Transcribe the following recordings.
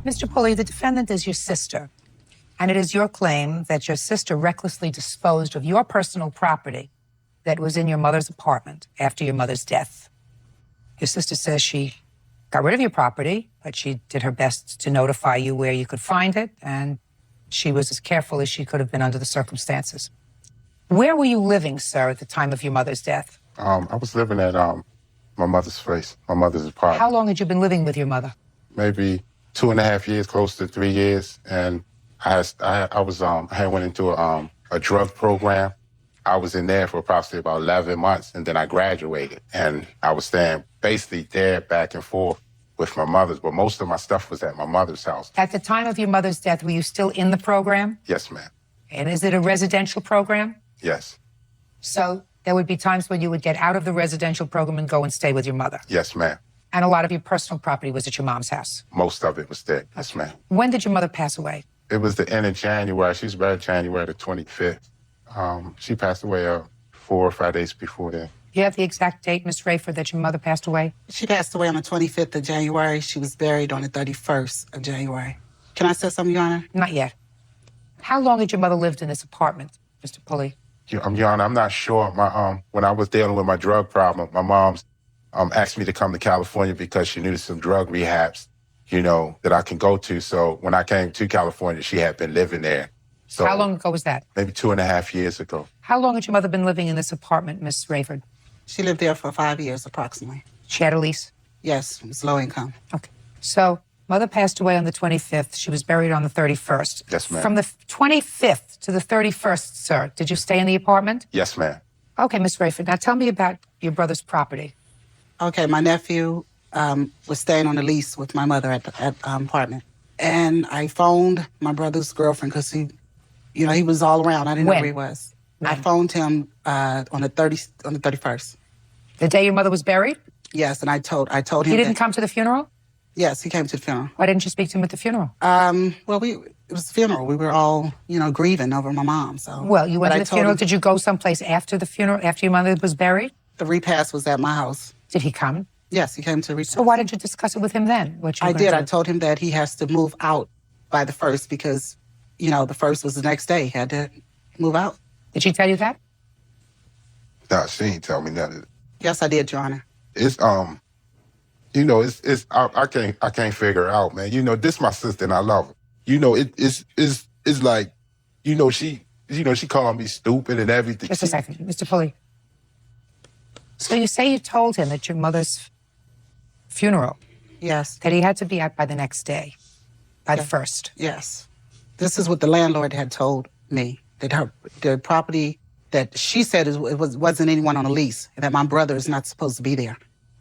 Mr. Pulley, the defendant is your sister, and it is your claim that your sister recklessly disposed of your personal property that was in your mother's apartment after your mother's death. Your sister says she got rid of your property, but she did her best to notify you where you could find it, and she was as careful as she could have been under the circumstances. Where were you living, sir, at the time of your mother's death? I was living at my mother's place, my mother's apartment. How long had you been living with your mother? Maybe 2.5 years, close to 3 years, and I had went into a drug program. I was in there for approximately about 11 months, and then I graduated, and I was staying basically there back and forth with my mother's, but most of my stuff was at my mother's house. At the time of your mother's death, were you still in the program? Yes, ma'am. And is it a residential program? Yes. So there would be times when you would get out of the residential program and go and stay with your mother? Yes, ma'am. And a lot of your personal property was at your mom's house? Most of it was there, yes, ma'am. When did your mother pass away? It was the end of January. She was buried January the 25th. She passed away 4 or 5 days before that. Do you have the exact date, Ms. Rayford, that your mother passed away? She passed away on the 25th of January. She was buried on the 31st of January. Can I say something, Your Honor? Not yet. How long had your mother lived in this apartment, Mr. Pulley? Your Honor, I'm not sure. When I was dealing with my drug problem, my mom's asked me to come to California because she needed some drug rehabs, that I can go to. So when I came to California, she had been living there. So how long ago was that? Maybe 2.5 years ago. How long had your mother been living in this apartment, Miss Rayford? She lived there for 5 years, approximately. She had a lease? Yes, it was low income. Okay. So mother passed away on the 25th. She was buried on the 31st. Yes, ma'am. From the 25th to the 31st, sir, did you stay in the apartment? Yes, ma'am. Okay, Miss Rayford. Now tell me about your brother's property. Okay, my nephew was staying on a lease with my mother at the apartment. And I phoned my brother's girlfriend because he was all around. I didn't know where he was. When? I phoned him on the 31st. The day your mother was buried? Yes, and I told him he didn't come to the funeral? Yes, he came to the funeral. Why didn't you speak to him at the funeral? Well, it was a funeral. We were all, grieving over my mom. So. Well, you went to the funeral. Did you go someplace after the funeral, after your mother was buried? The repast was at my house. Did he come? Yes, he came to the repast. So why didn't you discuss it with him then? I did. I told him that he has to move out by the 1st because, the 1st was the next day. He had to move out. Did she tell you that? No, she didn't tell me that. Yes, I did, Your Honor. It's I can't figure it out, man. This my sister and I love her. It's like, she called me stupid and everything. Just a second, Mr. Pulley. So you say you told him at your mother's funeral? Yes. That he had to be out by the next day, by the 1st? Yes. This is what the landlord had told me, that the property that she said wasn't anyone on a lease, and that my brother is not supposed to be there.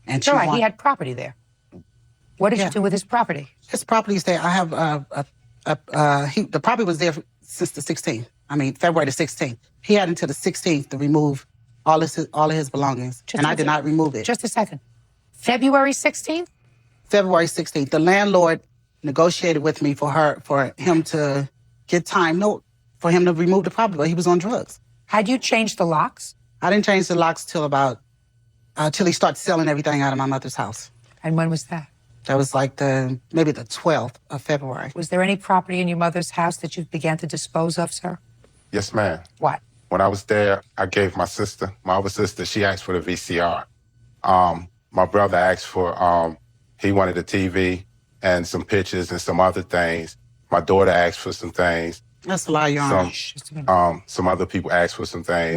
And he had property there. What did you do with his property? His property is there. I have the property was there since the 16th. February the 16th. He had until the 16th to remove all of his belongings, and I did not remove it. Just a second. February 16th? February 16th. The landlord negotiated with me for him to get time for him to remove the property, but he was on drugs. Had you changed the locks? I didn't change the locks till he started selling everything out of my mother's house. And when was that? That was like maybe the 12th of February. Was there any property in your mother's house that you began to dispose of, sir? Yes, ma'am. What? When I was there, I gave my other sister, she asked for the VCR. My brother asked for, he wanted a TV and some pictures and some other things. My daughter asked for some things. That's a lie, Your Honor. Some other people asked for some things.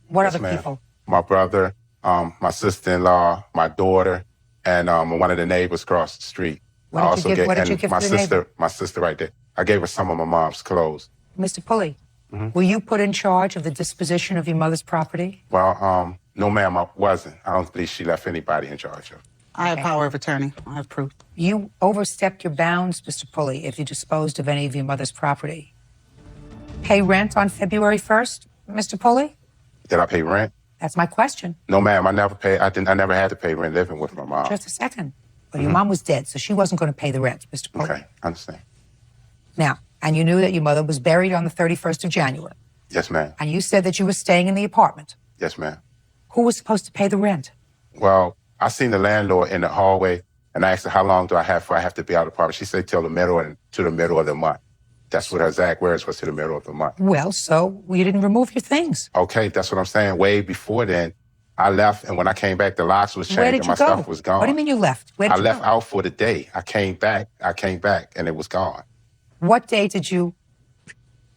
What other people? My brother, my sister-in-law, my daughter, and one of the neighbors across the street. What did you give my to the neighbor? My sister right there. I gave her some of my mom's clothes. Mr. Pulley, were you put in charge of the disposition of your mother's property? Well, no, ma'am, I wasn't. I don't believe she left anybody in charge of. I have power of attorney. I have proof. You overstepped your bounds, Mr. Pulley, if you disposed of any of your mother's property. Pay rent on February 1st, Mr. Pulley? Did I pay rent? That's my question. No, ma'am, I never paid. I never had to pay rent living with my mom. Just a second. Well, your mom was dead, so she wasn't going to pay the rent, Mr. Pulley. Okay, I understand. Now, and you knew that your mother was buried on the 31st of January. Yes, ma'am. And you said that you were staying in the apartment. Yes, ma'am. Who was supposed to pay the rent? Well, I seen the landlord in the hallway And I asked her, how long do I have before I have to be out of the apartment? She said, to the middle of the month. That's what her exact words was, to the middle of the month. Well, so you didn't remove your things. Okay, that's what I'm saying. Way before then, I left, and when I came back, the locks was Where changed did and you my go? stuff was gone. What do you mean you left? Where did I you left go? out for the day. I came back, and it was gone. What day did you,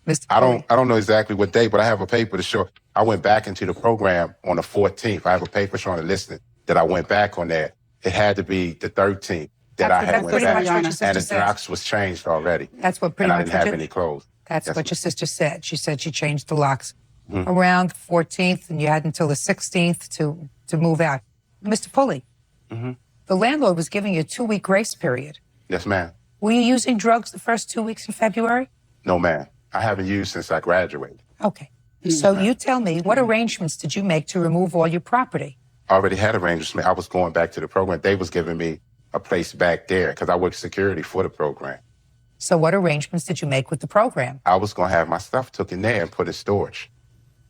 Mr. Pulley? I don't know exactly what day, but I have a paper to show. I went back into the program on the 14th. I have a paper showing the listing that I went back on there. It had to be the 13th that I had went pretty back, much what your sister and the said. locks was changed already. That's what pretty and I much didn't have what you- any clothes. That's Yes, what ma'am. your sister said. She said she changed the locks Mm-hmm. around the 14th, and you had until the 16th to move out. Mr. Pulley, Mm-hmm. the landlord was giving you a 2-week grace period. Yes, ma'am. Were you using drugs the first 2 weeks in February? No, ma'am. I haven't used since I graduated. Okay. So you tell me, what arrangements did you make to remove all your property? I already had arrangements. I was going back to the program. They was giving me a place back there because I worked security for the program. So what arrangements did you make with the program? I was going to have my stuff took in there and put in storage.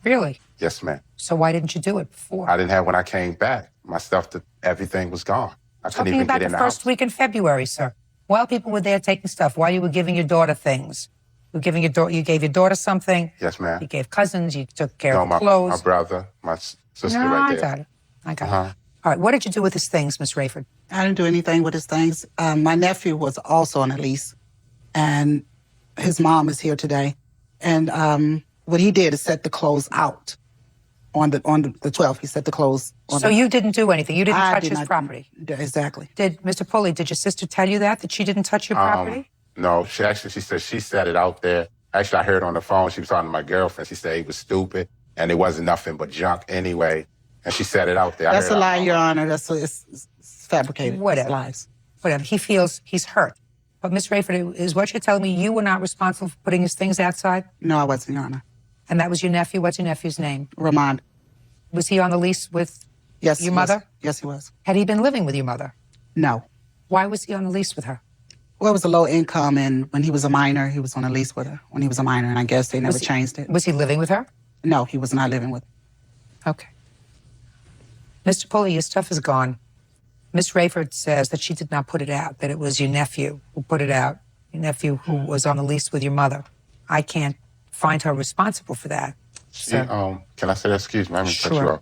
Really? Yes, ma'am. So why didn't you do it before? I didn't have when I came back. My stuff, everything was gone. I couldn't Talking even about get in the the first house. week in February, sir. While people were there taking stuff, while you were giving your daughter things, you gave your daughter something. Yes, ma'am. You gave cousins. You took care No, of my clothes. brother, my sister No, right I there. got it. I got Uh-huh. it. All right. What did you do with his things, Miss Rayford? I didn't do anything with his things. My nephew was also on a lease, and his mom is here today. And what he did is set the clothes out on the 12th. He set the clothes. So you didn't do anything. You didn't I touch did his not- property. Exactly. Did Mr. Pulley? Did your sister tell you that she didn't touch your property? No, she said she set it out there. Actually, I heard on the phone, she was talking to my girlfriend. She said he was stupid and it wasn't nothing but junk anyway. And she set it out there. That's a lie, Your Honor. It's fabricated. Whatever. It's lies. Whatever. He feels he's hurt. But Miss Rayford, is what you're telling me you were not responsible for putting his things outside? No, I wasn't, Your Honor. And that was your nephew? What's your nephew's name? Ramond. Was he on the lease with Yes. your yes. mother? Yes, he was. Had he been living with your mother? No. Why was he on the lease with her? Well, it was a low income, and when he was a minor, he was on a lease with her. When he was a minor, and I guess they never changed it. Was he living with her? No, he was not living with her. Okay. Mr. Pulley, your stuff is gone. Miss Rayford says that she did not put it out, that it was your nephew who put it out, your nephew who was on the lease with your mother. I can't find her responsible for that. So, Can I say that? Excuse me, I didn't cut you Sure. off.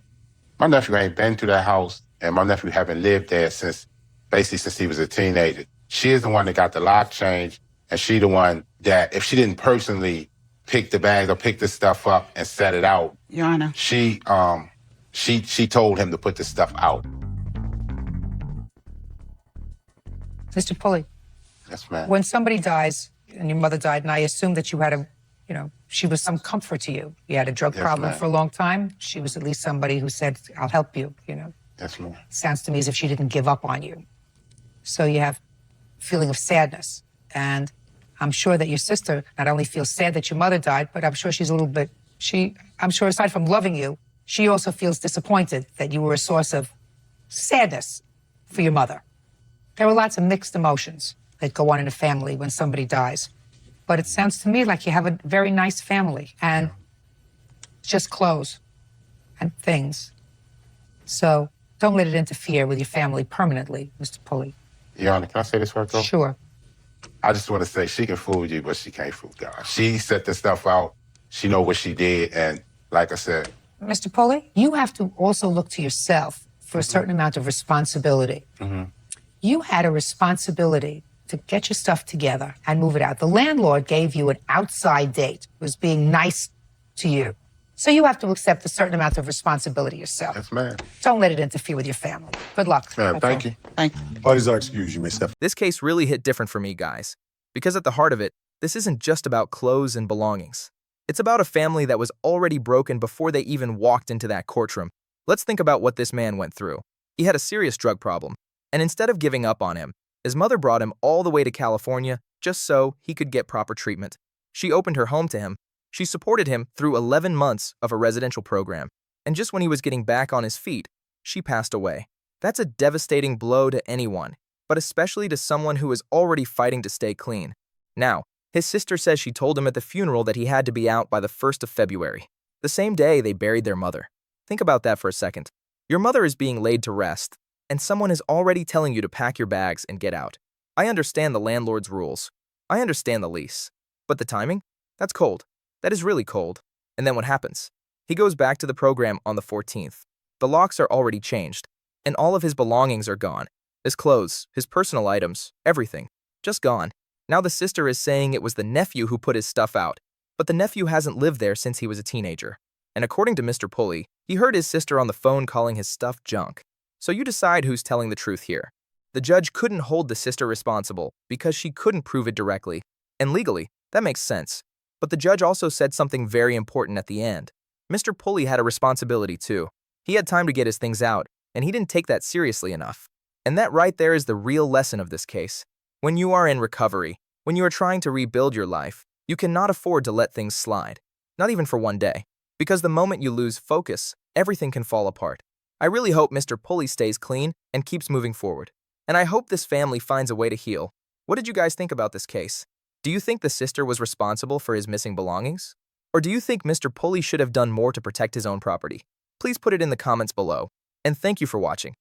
My nephew ain't been to that house, and my nephew haven't lived there since he was a teenager. She is the one that got the lock changed, and she the one that, if she didn't personally pick the bags or pick the stuff up and set it out, Your Honor. she told him to put the stuff out. Mr. Pulley, Yes, ma'am. when somebody dies, and your mother died, and I assume that you had she was some comfort to you. You had a drug Yes, problem ma'am. for a long time. She was at least somebody who said, I'll help you, Yes, ma'am. Sounds to me as if she didn't give up on you. So you have a feeling of sadness. And I'm sure that your sister not only feels sad that your mother died, but I'm sure she's a little bit, I'm sure aside from loving you, she also feels disappointed that you were a source of sadness for your mother. There are lots of mixed emotions that go on in a family when somebody dies. But it sounds to me like you have a very nice family and just clothes and things. So don't let it interfere with your family permanently, Mr. Pulley. Your Honor, can I say this before I go? Sure. I just want to say she can fool you, but she can't fool God. She set the stuff out. She know what she did. And like I said, Mr. Pulley, you have to also look to yourself for a certain amount of responsibility. You had a responsibility to get your stuff together and move it out. The landlord gave you an outside date, was being nice to you. So you have to accept a certain amount of responsibility yourself. yes, ma'am. Don't let it interfere with your family. Good luck. Ma'am, That's thank all. you. Thank you. Parties are excused. You may step. This case really hit different for me, guys. Because at the heart of it, this isn't just about clothes and belongings. It's about a family that was already broken before they even walked into that courtroom. Let's think about what this man went through. He had a serious drug problem, and instead of giving up on him, his mother brought him all the way to California just so he could get proper treatment. She opened her home to him. She supported him through 11 months of a residential program. And just when he was getting back on his feet, she passed away. That's a devastating blow to anyone, but especially to someone who is already fighting to stay clean. Now, his sister says she told him at the funeral that he had to be out by the 1st of February, the same day they buried their mother. Think about that for a second. Your mother is being laid to rest, and someone is already telling you to pack your bags and get out. I understand the landlord's rules. I understand the lease. But the timing? That's cold. That is really cold. And then what happens? He goes back to the program on the 14th. The locks are already changed, and all of his belongings are gone. His clothes, his personal items, everything. Just gone. Now the sister is saying it was the nephew who put his stuff out, but the nephew hasn't lived there since he was a teenager. And according to Mr. Pulley, he heard his sister on the phone calling his stuff junk. So you decide who's telling the truth here. The judge couldn't hold the sister responsible because she couldn't prove it directly. And legally, that makes sense. But the judge also said something very important at the end. Mr. Pulley had a responsibility too. He had time to get his things out, and he didn't take that seriously enough. And that right there is the real lesson of this case. When you are in recovery, when you are trying to rebuild your life, you cannot afford to let things slide. Not even for one day. Because the moment you lose focus, everything can fall apart. I really hope Mr. Pulley stays clean and keeps moving forward. And I hope this family finds a way to heal. What did you guys think about this case? Do you think the sister was responsible for his missing belongings? Or do you think Mr. Pulley should have done more to protect his own property? Please put it in the comments below. And thank you for watching.